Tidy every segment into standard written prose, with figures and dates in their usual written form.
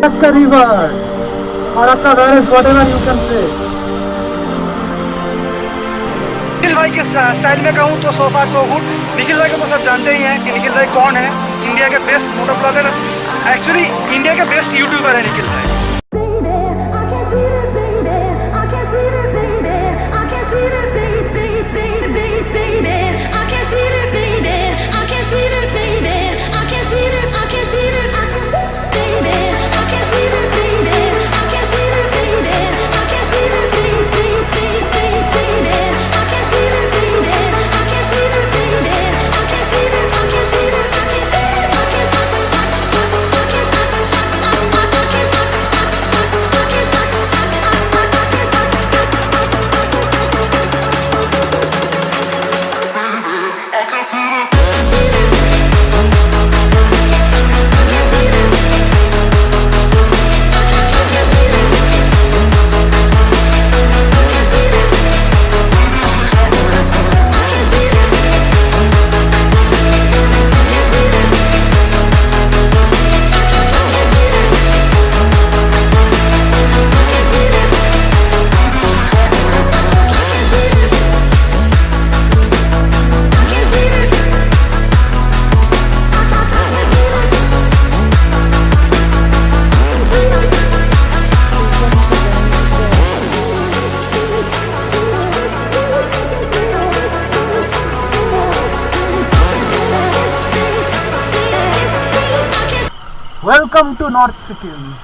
That's the river. Maratha virus, whatever you can say. Nikhil भाई के style में कहूँ तो सो फार सो गुड। निखिल भाई को तो सब जानते ही हैं कि निखिल भाई कौन है। इंडिया के बेस्ट मोटो ब्लॉगर, एक्चुअली इंडिया के बेस्ट यूट्यूबर है निखिल भाई। Welcome to North Sikkim.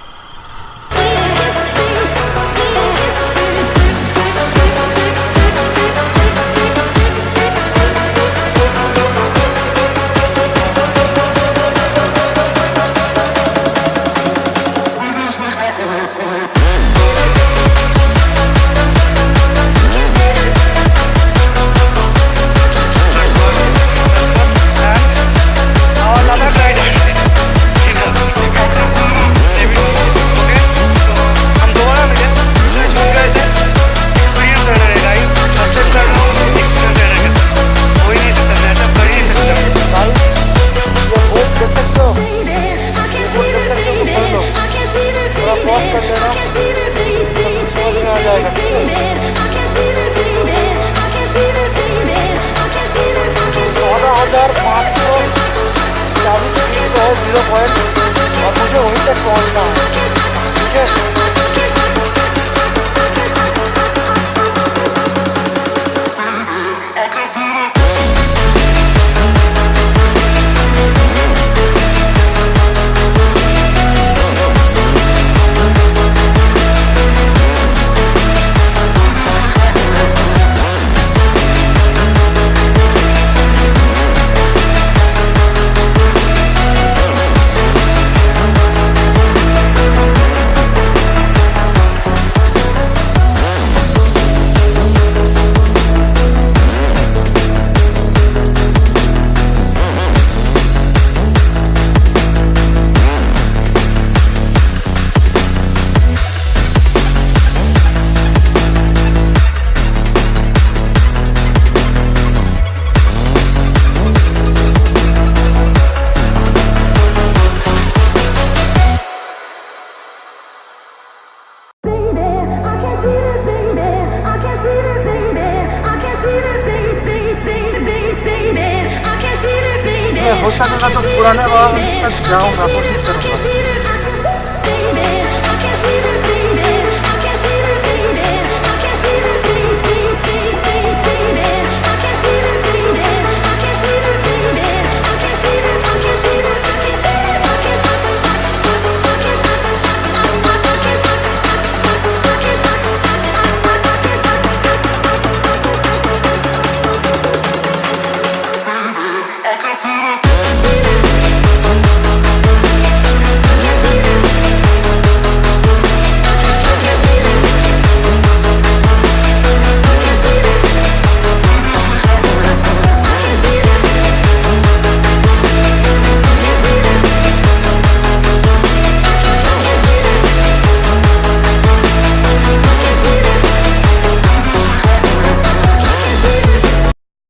Zero point और मुझे वहीं तक पहुंचना है, ठीक है। हो सकेगा तो पुराने वाहन तक जाऊंगा, कोशिश करूंगा।